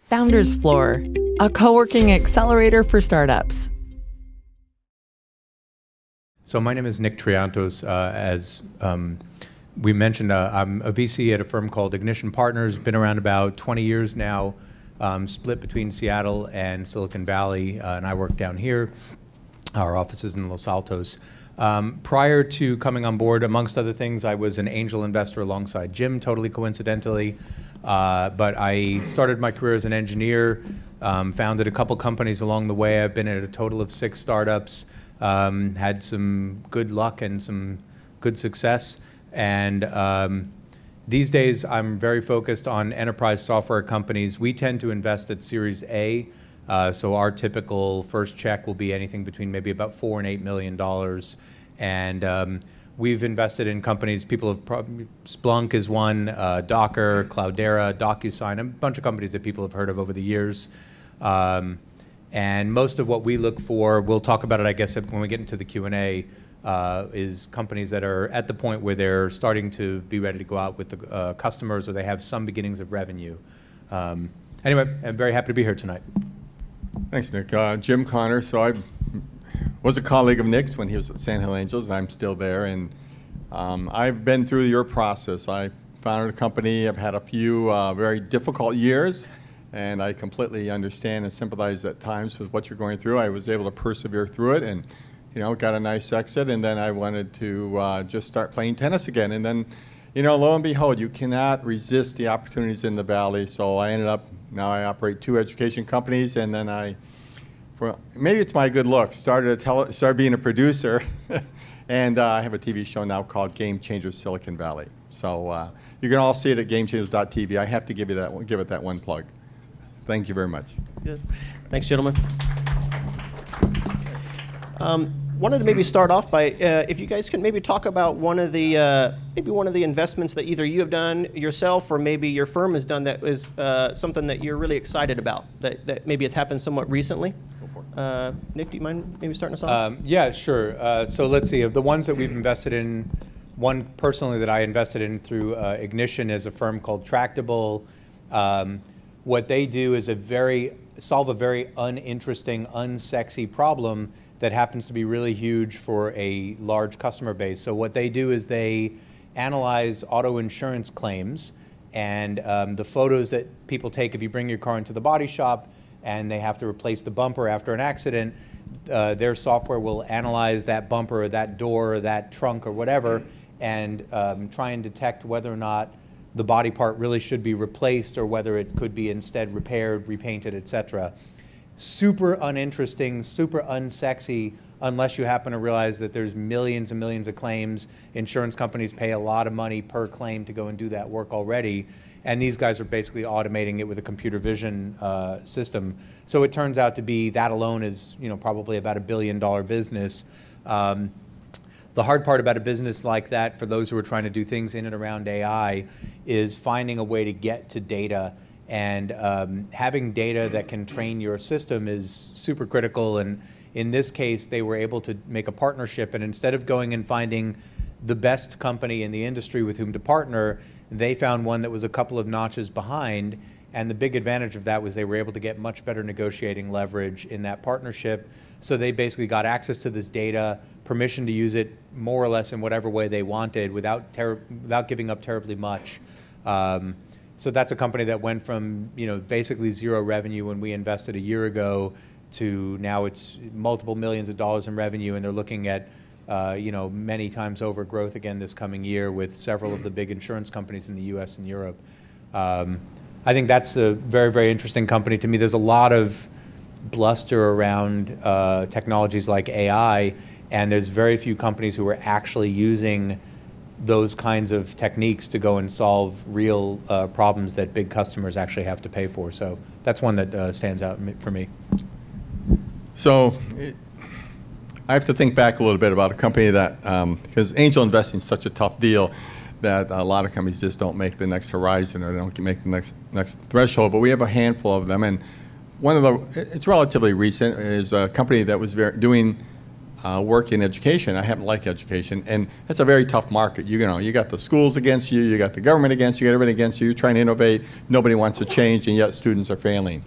Founders Floor, a co-working accelerator for startups. So my name is Nick Triantos. As we mentioned, I'm a VC at a firm called Ignition Partners. Been around about 20 years now, split between Seattle and Silicon Valley, and I work down here. Our office is in Los Altos. Prior to coming on board, amongst other things, I was an angel investor alongside Jim, totally coincidentally. But I started my career as an engineer, founded a couple companies along the way. I've been at a total of 6 startups, had some good luck and some good success. And these days, I'm very focused on enterprise software companies. We tend to invest at Series A. So our typical first check will be anything between maybe about $4 and $8 million. And we've invested in companies, people have probably, Splunk is one, Docker, Cloudera, DocuSign, a bunch of companies that people have heard of over the years. And most of what we look for, we'll talk about it, I guess, when we get into the Q&A, is companies that are at the point where they're starting to be ready to go out with the customers, or they have some beginnings of revenue. Anyway, I'm very happy to be here tonight. Thanks, Nick. Jim Connor. So I was a colleague of Nick's when he was at Sand Hill Angels, and I'm still there. And I've been through your process. I founded a company. I've had a few very difficult years, and I completely understand and sympathize at times with what you're going through. I was able to persevere through it, and got a nice exit. And then I wanted to just start playing tennis again. And then, lo and behold, you cannot resist the opportunities in the Valley. So I ended up. Now I operate 2 education companies, and then maybe it's my good luck, started being a producer, and I have a TV show now called Game Changers Silicon Valley. So you can all see it at gamechangers.tv. I have to give it that one plug. Thank you very much. Good. Thanks, gentlemen. Wanted to maybe start off by if you guys can maybe talk about one of the investments that either you have done yourself or maybe your firm has done that is something that you're really excited about that maybe has happened somewhat recently. Nick, do you mind maybe starting us off? Yeah, sure. So let's see. Of the ones that we've invested in, one personally that I invested in through Ignition is a firm called Tractable. What they do is solve a very uninteresting, unsexy problem that happens to be really huge for a large customer base. So what they do is they analyze auto insurance claims and the photos that people take if you bring your car into the body shop and they have to replace the bumper after an accident. Their software will analyze that bumper or that door or that trunk or whatever and try and detect whether or not the body part really should be replaced or whether it could be instead repaired, repainted, etc. Super uninteresting, super unsexy, unless you happen to realize that there's millions and millions of claims. Insurance companies pay a lot of money per claim to go and do that work already. And these guys are basically automating it with a computer vision system. So it turns out to be that alone is probably about $1 billion business. The hard part about a business like that, for those who are trying to do things in and around AI, is finding a way to get to data. And having data that can train your system is super critical. And in this case, they were able to make a partnership. And instead of going and finding the best company in the industry with whom to partner, they found one that was a couple of notches behind. And the big advantage of that was they were able to get much better negotiating leverage in that partnership. So they basically got access to this data, permission to use it more or less in whatever way they wanted without giving up terribly much. So that's a company that went from basically 0 revenue when we invested a year ago to now it's multiple millions of dollars in revenue, and they're looking at many times over growth again this coming year with several of the big insurance companies in the U.S. and Europe. I think that's a very, very interesting company to me. There's a lot of bluster around technologies like AI, and there's very few companies who are actually using those kinds of techniques to go and solve real problems that big customers actually have to pay for. So that's one that stands out for me. So I have to think back a little bit about a company that, because angel investing is such a tough deal that a lot of companies just don't make the next horizon or they don't make the next threshold, but we have a handful of them. And one of it's relatively recent, is a company that was doing work in education. I happen to like education, and that's a very tough market. You know, you got the schools against you, you got the government against you, you got everybody against you. You're trying to innovate. Nobody wants to change, and yet students are failing.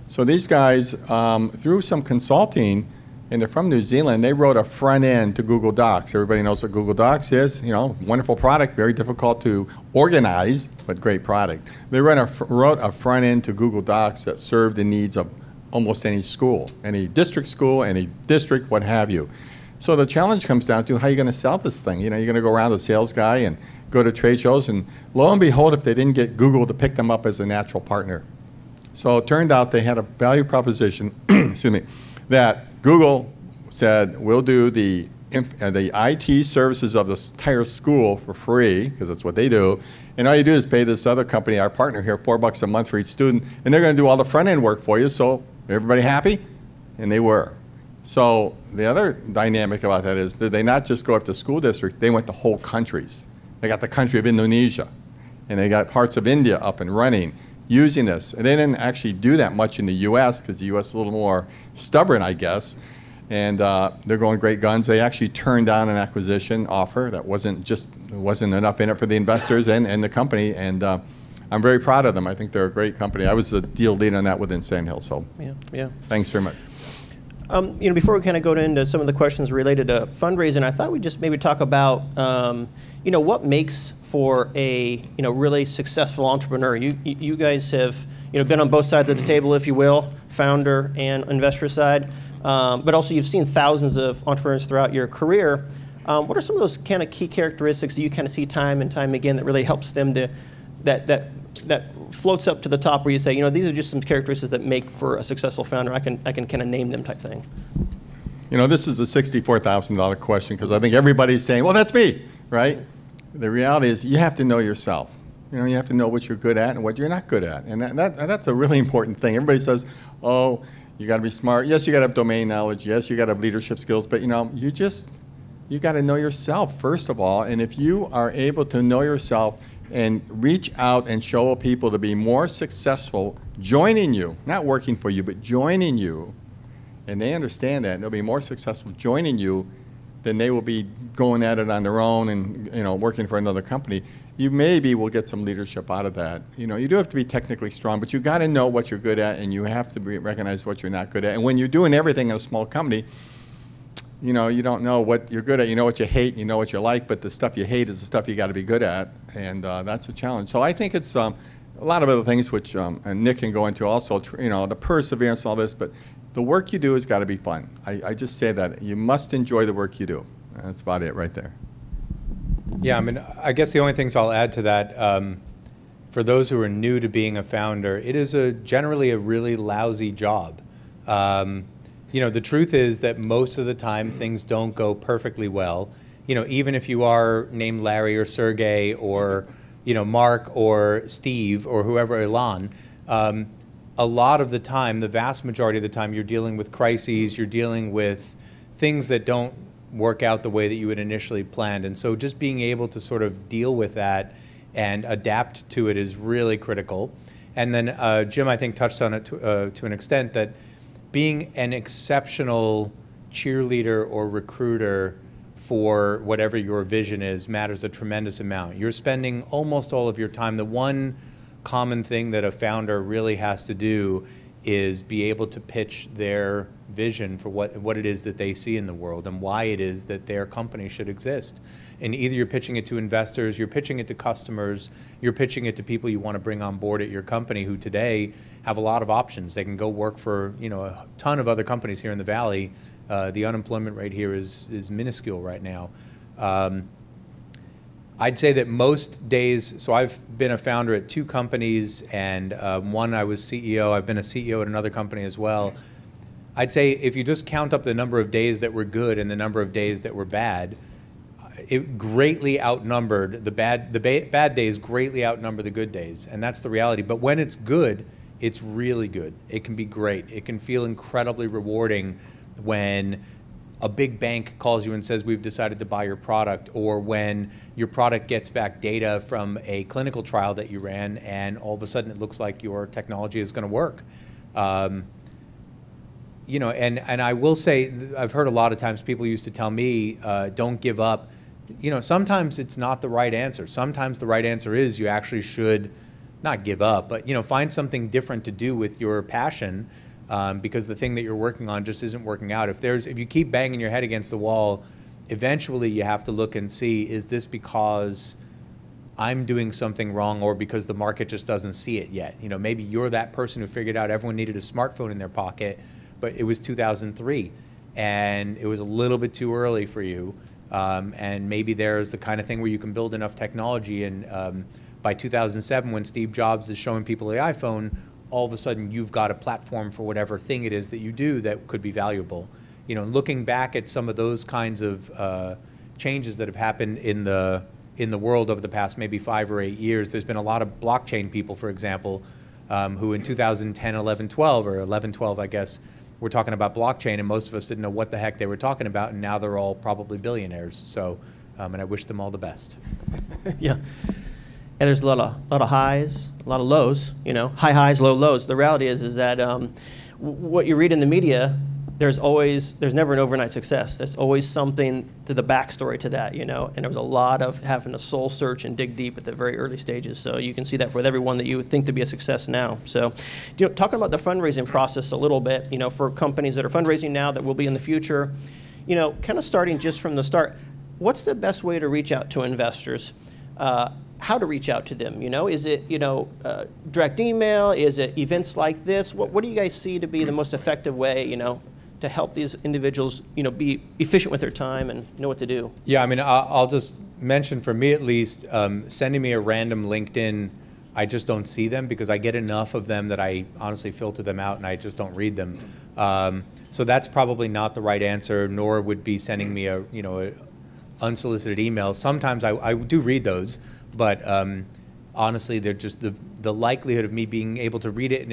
So these guys, through some consulting, and they're from New Zealand, they wrote a front end to Google Docs. Everybody knows what Google Docs is. You know, wonderful product, very difficult to organize, but great product. They wrote a front end to Google Docs that served the needs of almost any school, any district, what have you. So the challenge comes down to how are you going to sell this thing? You know, you're going to go around the sales guy and go to trade shows, and lo and behold, if they didn't get Google to pick them up as a natural partner. So it turned out they had a value proposition, excuse me, that Google said, we'll do the IT services of this entire school for free, because that's what they do, and all you do is pay this other company, our partner here, $4 a month for each student, and they're going to do all the front-end work for you, so everybody happy? And they were. So the other dynamic about that is that they not just go after school districts, they went to whole countries. They got the country of Indonesia, and they got parts of India up and running using this. And they didn't actually do that much in the US, because the US is a little more stubborn, I guess. And they're going great guns. They actually turned down an acquisition offer that wasn't enough in it for the investors and the company. And I'm very proud of them. I think they're a great company. I was the deal lead on that within Sandhill. So yeah. Thanks very much. You know, before we kind of go into some of the questions related to fundraising, I thought we'd just maybe talk about, you know, what makes for a, you know, really successful entrepreneur. You guys have, you know, been on both sides of the table, if you will, founder and investor side, but also you've seen thousands of entrepreneurs throughout your career. What are some of those kind of key characteristics that you kind of see time and time again that really helps them to, that floats up to the top where you say, you know, these are just some characteristics that make for a successful founder. I can kind of name them type thing. You know, this is a $64,000 question, because I think everybody's saying, well, that's me, right? The reality is you have to know yourself. You know, you have to know what you're good at and what you're not good at. And that's a really important thing. Everybody says, oh, you got to be smart. Yes, you got to have domain knowledge. Yes, you got to have leadership skills. But, you know, you got to know yourself, first of all. And if you are able to know yourself and reach out and show people to be more successful joining you, not working for you, but joining you, and they understand that, and they'll be more successful joining you than they will be going at it on their own and, you know, working for another company. You maybe will get some leadership out of that. You know, you do have to be technically strong, but you got to know what you're good at, and you have to recognize what you're not good at. And when you're doing everything in a small company, you know, you don't know what you're good at. You know what you hate, and you know what you like, but the stuff you hate is the stuff you got to be good at, and that's a challenge. So I think it's a lot of other things, which and Nick can go into also, you know, the perseverance, all this, but the work you do has got to be fun. I just say that. You must enjoy the work you do. That's about it right there. Yeah, I mean, I guess the only things I'll add to that, for those who are new to being a founder, it is generally a really lousy job. You know, the truth is that most of the time things don't go perfectly well. You know, even if you are named Larry or Sergey or, you know, Mark or Steve or whoever, Ilan, a lot of the time, the vast majority of the time, you're dealing with crises, you're dealing with things that don't work out the way that you had initially planned. And so just being able to sort of deal with that and adapt to it is really critical. And then Jim, I think, touched on it to an extent, that being an exceptional cheerleader or recruiter for whatever your vision is matters a tremendous amount. You're spending almost all of your time. The one common thing that a founder really has to do is be able to pitch their vision for what it is that they see in the world and why it is that their company should exist. And either you're pitching it to investors, you're pitching it to customers, you're pitching it to people you want to bring on board at your company who today have a lot of options. They can go work for, you know, a ton of other companies here in the Valley. The unemployment rate here is minuscule right now. I'd say that most days, so I've been a founder at 2 companies, and one I was CEO. I've been a CEO at another company as well. I'd say if you just count up the number of days that were good and the number of days that were bad, it greatly outnumbered, the bad days greatly outnumber the good days, and that's the reality. But when it's good, it's really good. It can be great. It can feel incredibly rewarding when a big bank calls you and says, we've decided to buy your product, or when your product gets back data from a clinical trial that you ran and all of a sudden it looks like your technology is going to work. you know, and I will say, I've heard a lot of times people used to tell me, don't give up. You know, sometimes it's not the right answer. Sometimes the right answer is you actually should not give up, but, you know, find something different to do with your passion, because the thing that you're working on just isn't working out. If you keep banging your head against the wall, eventually you have to look and see, is this because I'm doing something wrong or because the market just doesn't see it yet? You know, maybe you're that person who figured out everyone needed a smartphone in their pocket, but it was 2003 and it was a little bit too early for you. And maybe there's the kind of thing where you can build enough technology, and by 2007, when Steve Jobs is showing people the iPhone, all of a sudden you've got a platform for whatever thing it is that you do that could be valuable. You know, looking back at some of those kinds of changes that have happened in the world over the past maybe 5 or 8 years, there's been a lot of blockchain people, for example, who in 2010, 11, 12, or 11, 12, I guess, were talking about blockchain, and most of us didn't know what the heck they were talking about, and now they're all probably billionaires. So, and I wish them all the best. Yeah. And there's a lot of highs, a lot of lows, you know, high highs, low lows. The reality is that what you read in the media, there's never an overnight success. There's always something to the backstory to that, you know, and there was a lot of having to soul search and dig deep at the very early stages. So you can see that with everyone that you would think to be a success now. So, you know, talking about the fundraising process a little bit, you know, for companies that are fundraising now that will be in the future, you know, kind of starting just from the start, what's the best way to reach out to investors? How to reach out to them, you know? Is it, you know, direct email? Is it events like this? What do you guys see to be the most effective way, you know, to help these individuals, you know, be efficient with their time and know what to do? Yeah, I mean, I'll just mention, for me at least, sending me a random LinkedIn, I just don't see them because I get enough of them that I honestly filter them out and I just don't read them. So that's probably not the right answer, nor would be sending me a, you know, a unsolicited email. Sometimes I do read those, but honestly, they're just the likelihood of me being able to read it in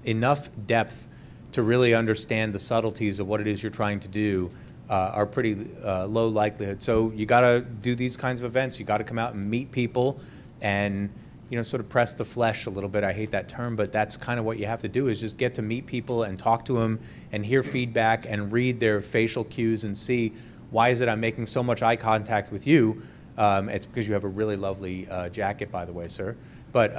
enough depth to really understand the subtleties of what it is you're trying to do are pretty low likelihood. So you got to do these kinds of events. You got to come out and meet people and, you know, sort of press the flesh a little bit. I hate that term, but that's kind of what you have to do, is just get to meet people and talk to them and hear feedback and read their facial cues and see, why is it I'm making so much eye contact with you? It's because you have a really lovely jacket, by the way, sir. But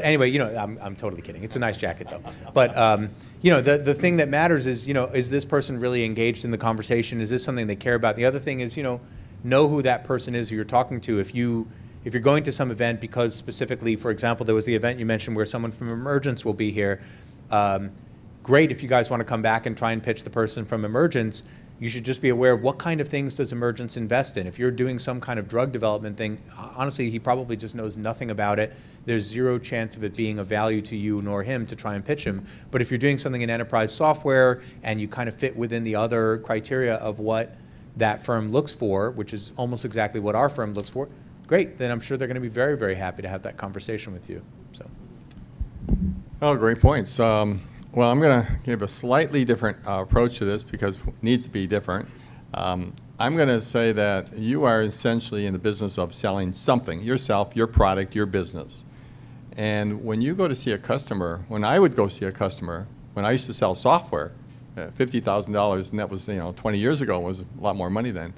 anyway, you know, I'm totally kidding. It's a nice jacket, though. But you know, the thing that matters is, you know, is this person really engaged in the conversation? Is this something they care about? The other thing is, you know who that person is who you're talking to. If you're going to some event because specifically, for example, there was the event you mentioned where someone from Emergence will be here. Great if you guys want to come back and try and pitch the person from Emergence. You should just be aware of what kind of things does Emergence invest in. If you're doing some kind of drug development thing, honestly, he probably just knows nothing about it. There's zero chance of it being of value to you nor him to try and pitch him. But if you're doing something in enterprise software and you kind of fit within the other criteria of what that firm looks for, which is almost exactly what our firm looks for, great. Then I'm sure they're going to be very, very happy to have that conversation with you. So. Oh, great points. Well, I'm going to give a slightly different approach to this because it needs to be different. I'm going to say that you are essentially in the business of selling something, yourself, your product, your business. And when you go to see a customer, when I would go see a customer, when I used to sell software, $50,000, and that was, you know, 20 years ago, was a lot more money than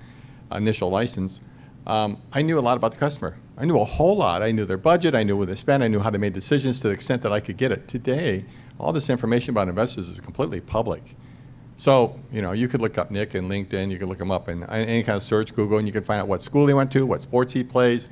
initial license, I knew a lot about the customer. I knew a whole lot. I knew their budget, I knew where they spent, I knew how they made decisions to the extent that I could get it. Today, all this information about investors is completely public. So, you know, you could look up Nick in LinkedIn, you could look him up in any kind of search, Google, and you can find out what school he went to, what sports he plays,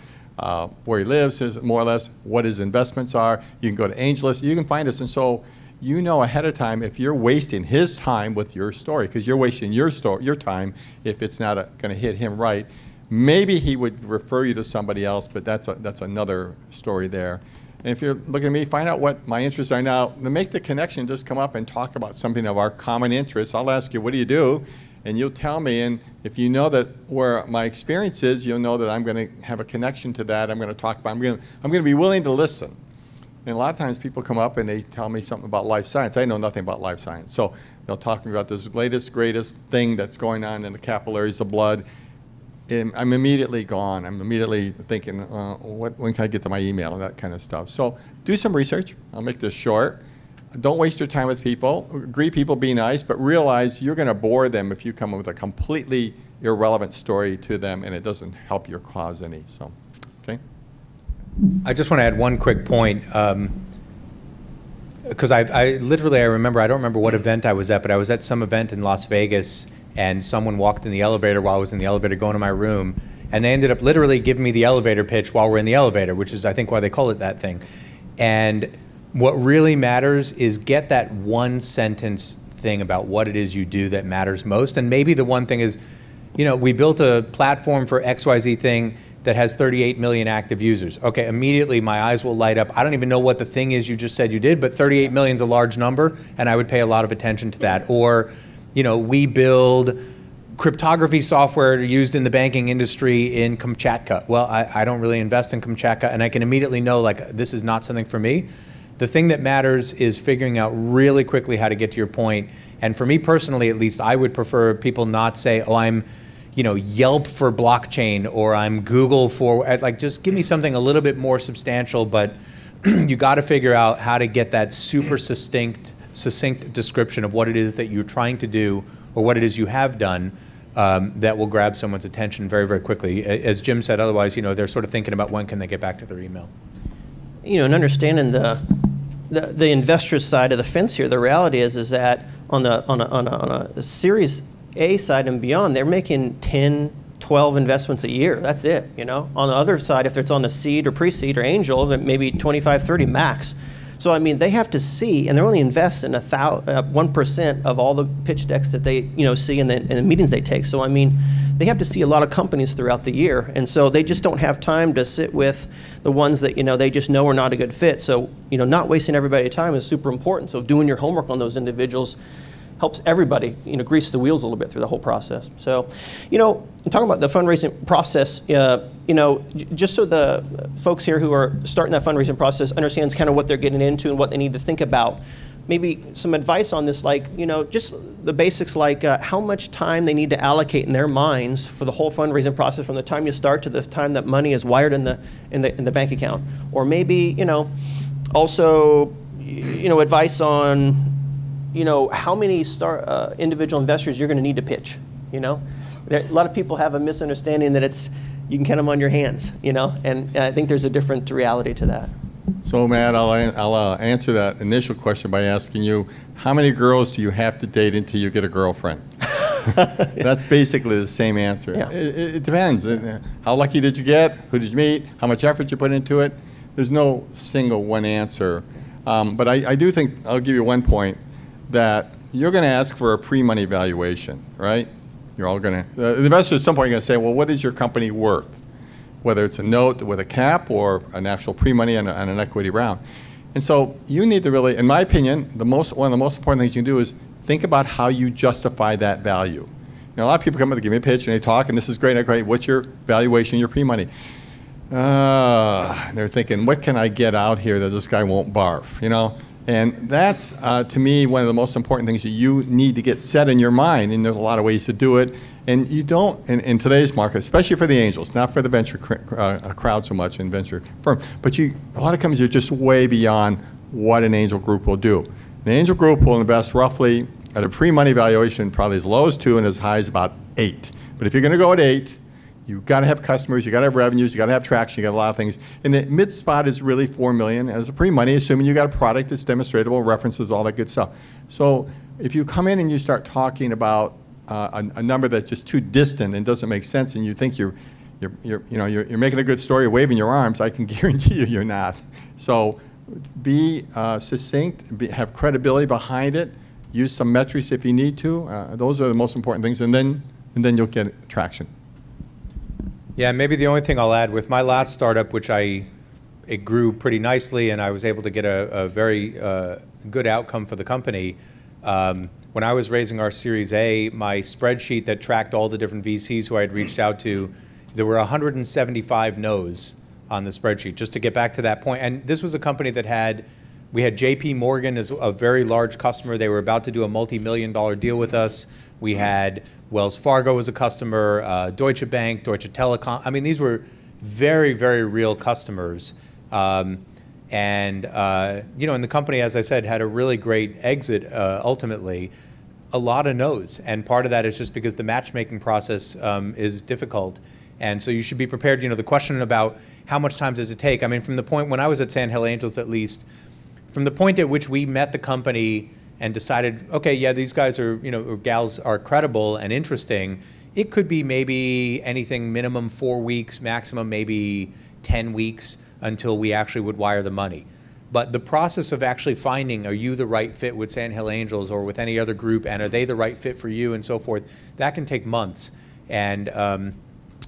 where he lives, more or less, what his investments are. You can go to AngelList, you can find us, and so you know ahead of time if you're wasting his time with your story, because you're wasting your time if it's not going to hit him right. Maybe he would refer you to somebody else, but that's another story there. And if you're looking at me, find out what my interests are now. To make the connection, just come up and talk about something of our common interests. I'll ask you, what do you do? And you'll tell me, and if you know that where my experience is, you'll know that I'm going to have a connection to that. I'm going to talk about, I'm going to be willing to listen. And a lot of times people come up and they tell me something about life science. I know nothing about life science. So they'll talk to me about this latest, greatest thing that's going on in the capillaries of blood. And I'm immediately gone. I'm immediately thinking, when can I get to my email, that kind of stuff. So do some research. I'll make this short. don't waste your time with people. Greet people, be nice, but realize you're going to bore them if you come up with a completely irrelevant story to them and it doesn't help your cause any. So, okay. I just want to add one quick point. Because I literally, I don't remember what event I was at, but I was at some event in Las Vegas, and someone walked in the elevator while I was in the elevator going to my room, and they ended up literally giving me the elevator pitch while we're in the elevator, which is, I think, why they call it that thing. And what really matters is get that one sentence thing about what it is you do that matters most. And maybe the one thing is, you know, we built a platform for XYZ thing that has 38 million active users. Okay, immediately my eyes will light up. I don't even know what the thing is you just said you did, but 38 million is a large number, and I would pay a lot of attention to that. Or, you know, we build cryptography software used in the banking industry in Kamchatka. Well, I don't really invest in Kamchatka, and I can immediately know, like, this is not something for me. The thing that matters is figuring out really quickly how to get to your point. And for me personally, at least, I would prefer people not say, oh, I'm, you know, Yelp for blockchain, or I'm Google for, like, just give me something a little bit more substantial, but you got to figure out how to get that super succinct description of what it is that you're trying to do, or what it is you have done, that will grab someone's attention very, very quickly. As Jim said, otherwise, you know, they're sort of thinking about when can they get back to their email. You know, and understanding the investor's side of the fence here, the reality is that on a Series A side and beyond, they're making 10, 12 investments a year. That's it, you know. On the other side, if it's on the seed or pre-seed or angel, then maybe 25, 30 max. So, I mean, they have to see, and they're only investing 1% of all the pitch decks that they, you know, see in the meetings they take. So, I mean, they have to see a lot of companies throughout the year, and so they just don't have time to sit with the ones that, you know, they just know are not a good fit. So, you know, not wasting everybody's time is super important. So doing your homework on those individuals helps everybody, you know, grease the wheels a little bit through the whole process. So, you know, I'm talking about the fundraising process, you know, just so the folks here who are starting that fundraising process understands kind of what they're getting into and what they need to think about. Maybe some advice on this, like, you know, just the basics, like how much time they need to allocate in their minds for the whole fundraising process from the time you start to the time that money is wired in the bank account. Or maybe, you know, also, you know, advice on, you know, how many individual investors you're going to need to pitch, you know. A lot of people have a misunderstanding that it's, you can count them on your hands, you know, and I think there's a different reality to that. So, Matt, I'll answer that initial question by asking you, how many girls do you have to date until you get a girlfriend? That's basically the same answer. Yeah. It depends. How lucky did you get? Who did you meet? How much effort you put into it? There's no single one answer. But I do think, I'll give you one point, that you're going to ask for a pre-money valuation, right? You're all going to, the investor at some point are going to say, well, what is your company worth? Whether it's a note with a cap or an actual pre-money and an equity round. And so you need to really, in my opinion, one of the most important things you can do is think about how you justify that value. You know, a lot of people come in to give me a pitch and they talk, and this is great, great. What's your valuation, your pre-money? They're thinking, what can I get out here that this guy won't barf, you know? And that's, to me, one of the most important things that you need to get set in your mind, and there's a lot of ways to do it. And you don't, in today's market, especially for the angels, not for the venture crowd so much in venture firm, but a lot of companies are just way beyond what an angel group will do. An angel group will invest roughly at a pre-money valuation, probably as low as 2 and as high as about 8. But if you're going to go at 8, you've got to have customers, you've got to have revenues, you've got to have traction, you've got a lot of things. And the mid spot is really $4 million as a pre-money, assuming you've got a product that's demonstratable, references, all that good stuff. So if you come in and you start talking about a number that's just too distant and doesn't make sense, and you think you're making a good story, waving your arms, I can guarantee you you're not. So be succinct, have credibility behind it, use some metrics if you need to. Those are the most important things, and then you'll get traction. Yeah, maybe the only thing I'll add, with my last startup, which it grew pretty nicely, and I was able to get a very good outcome for the company. When I was raising our Series A, my spreadsheet that tracked all the different VCs who I had reached out to, there were 175 no's on the spreadsheet, just to get back to that point. And this was a company that we had JP Morgan as a very large customer. They were about to do a multi-million-dollar deal with us. We had Wells Fargo as a customer, Deutsche Bank, Deutsche Telekom. I mean, these were very, very real customers. And, and the company, as I said, had a really great exit ultimately. A lot of no's, and part of that is just because the matchmaking process is difficult. And so you should be prepared. The question about how much time does it take? I mean, from the point when I was at Sand Hill Angels, at least, from the point at which we met the company and decided, okay, yeah, these guys are, or gals are credible and interesting, it could be maybe anything minimum 4 weeks, maximum maybe 10 weeks until we actually would wire the money. But the process of actually finding, are you the right fit with Sand Hill Angels or with any other group, and are they the right fit for you, and so forth, that can take months. And, and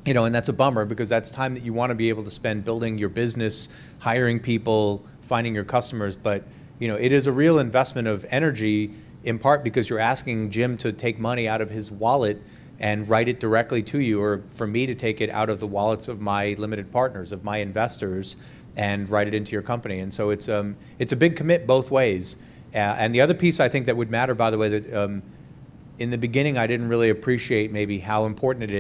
that's a bummer, because that's time that you want to be able to spend building your business, hiring people, finding your customers. But, it is a real investment of energy, in part because you're asking Jim to take money out of his wallet and write it directly to you, or for me to take it out of the wallets of my limited partners, of my investors, and write it into your company. And so it's a big commit both ways. And the other piece I think that would matter, by the way, that in the beginning I didn't really appreciate maybe how important it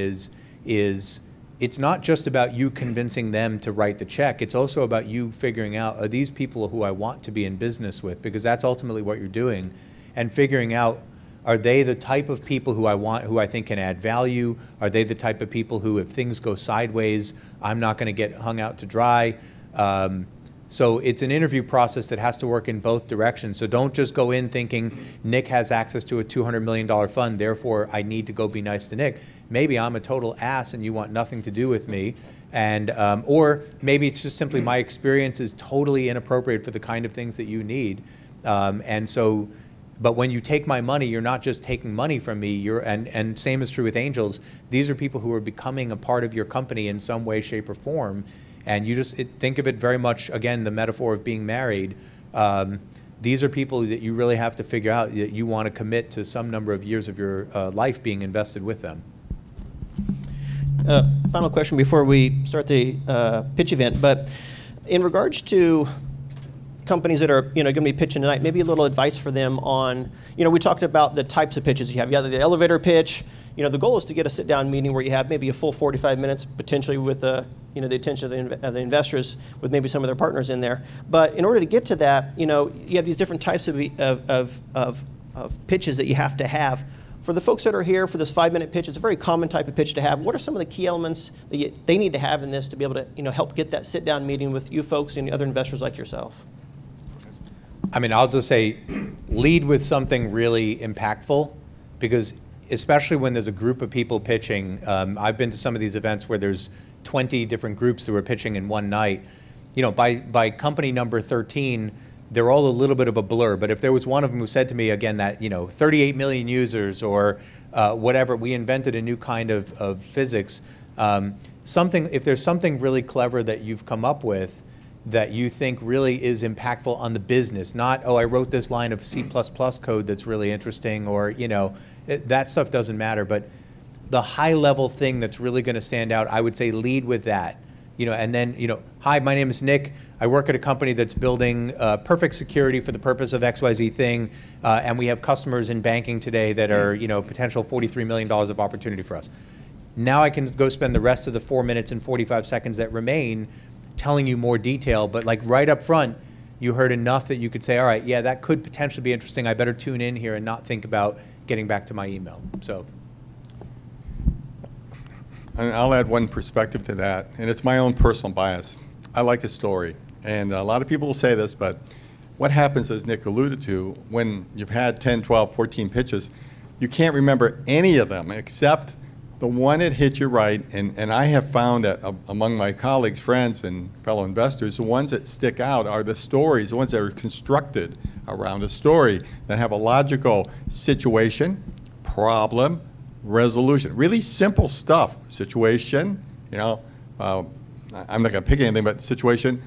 is it's not just about you convincing them to write the check. It's also about you figuring out, are these people who I want to be in business with? Because that's ultimately what you're doing. And figuring out, are they the type of people who I think can add value? Are they the type of people who, if things go sideways, I'm not going to get hung out to dry? So it's an interview process that has to work in both directions. So don't just go in thinking Nick has access to a $200 million fund, therefore I need to go be nice to Nick. Maybe I'm a total ass and you want nothing to do with me. And, or maybe it's just simply my experience is totally inappropriate for the kind of things that you need. But when you take my money, you're not just taking money from me, and same is true with angels. These are people who are becoming a part of your company in some way, shape, or form. And you just think of it very much, again, the metaphor of being married. These are people that you really have to figure out that you want to commit to some number of years of your life being invested with them. Final question before we start the pitch event. But in regards to companies that are going to be pitching tonight, maybe a little advice for them on, we talked about the types of pitches you have. You have the elevator pitch. The goal is to get a sit-down meeting where you have maybe a full 45 minutes, potentially with the attention of the investors, with maybe some of their partners in there. But in order to get to that, you have these different types of pitches that you have to have. For the folks that are here for this 5-minute pitch, it's a very common type of pitch to have. What are some of the key elements that they need to have in this to be able to help get that sit-down meeting with you folks and other investors like yourself? I mean, I'll just say, lead with something really impactful, because especially when there's a group of people pitching, I've been to some of these events where there's 20 different groups who are pitching in one night. By company number 13, they're all a little bit of a blur. But if there was one of them who said to me, again, that 38 million users or whatever, we invented a new kind of physics. If there's something really clever that you've come up with that you think really is impactful on the business, not, oh, I wrote this line of C++ code that's really interesting, or, that stuff doesn't matter. But the high-level thing that's really going to stand out, I would say lead with that. And then, hi, my name is Nick. I work at a company that's building perfect security for the purpose of XYZ thing, and we have customers in banking today that are, potential $43 million of opportunity for us. Now I can go spend the rest of the 4 minutes and 45 seconds that remain telling you more detail, but like right up front, you heard enough that you could say, all right, yeah, that could potentially be interesting. I better tune in here and not think about getting back to my email. So. And I'll add one perspective to that, and it's my own personal bias. I like a story, and a lot of people will say this, but what happens, as Nick alluded to, when you've had 10, 12, 14 pitches, you can't remember any of them except the one that hit you right, and I have found that among my colleagues, friends, and fellow investors, the ones that stick out are the stories, the ones that are constructed around a story that have a logical situation, problem, resolution. Really simple stuff. Situation, I'm not going to pick anything, but situation,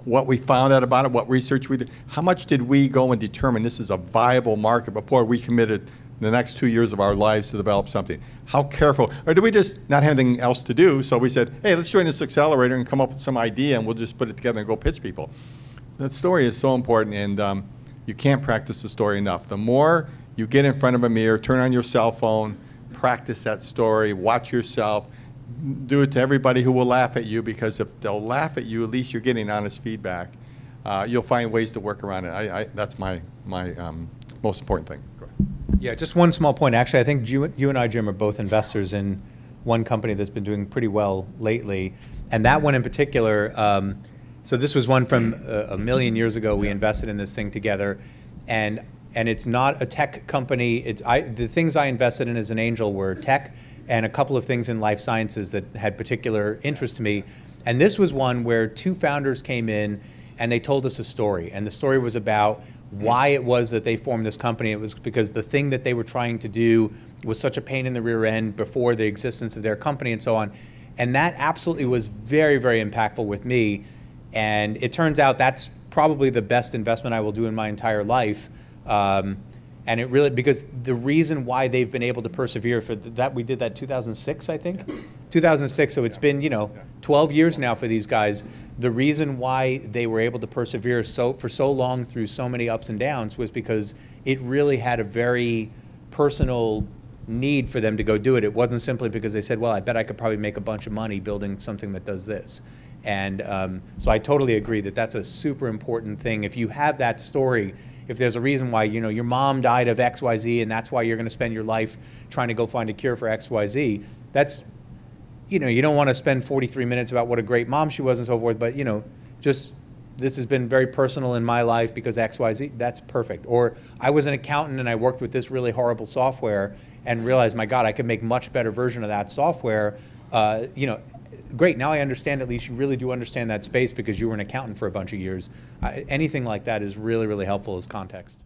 what we found out about it, what research we did, how much did we go and determine this is a viable market before we committed the next 2 years of our lives to develop something? How careful, or do we just not have anything else to do, so we said, hey, let's join this accelerator and come up with some idea and we'll just put it together and go pitch people. That story is so important, and you can't practice the story enough. The more you get in front of a mirror, turn on your cell phone, practice that story, watch yourself, do it to everybody who will laugh at you, because if they'll laugh at you, at least you're getting honest feedback. you'll find ways to work around it. That's my most important thing. Go ahead. Yeah, just one small point. Actually, I think you and I, Jim, are both investors in one company that's been doing pretty well lately. And that one in particular, so this was one from a million years ago. We invested in this thing together. And it's not a tech company. The things I invested in as an angel were tech and a couple of things in life sciences that had particular interest to me. And this was one where two founders came in and they told us a story. And the story was about why it was that they formed this company. It was because the thing that they were trying to do was such a pain in the rear end before the existence of their company and so on. And that absolutely was very, very impactful with me. And it turns out that's probably the best investment I will do in my entire life. And it really, because the reason why they've been able to persevere for that, we did that 2006, I think? 2006, so it's been, 12 years now for these guys. The reason why they were able to persevere for so long through so many ups and downs was because it really had a very personal need for them to go do it. It wasn't simply because they said, well, I bet I could probably make a bunch of money building something that does this. And so I totally agree that that's a super important thing. If you have that story, if there's a reason why, your mom died of XYZ and that's why you're going to spend your life trying to go find a cure for XYZ, that's, you don't want to spend 43 minutes about what a great mom she was and so forth, but, just this has been very personal in my life because XYZ, that's perfect. Or I was an accountant and I worked with this really horrible software and realized, my God, I could make much better version of that software. Great, now I understand, at least you really do understand that space because you were an accountant for a bunch of years. Anything like that is really, really helpful as context.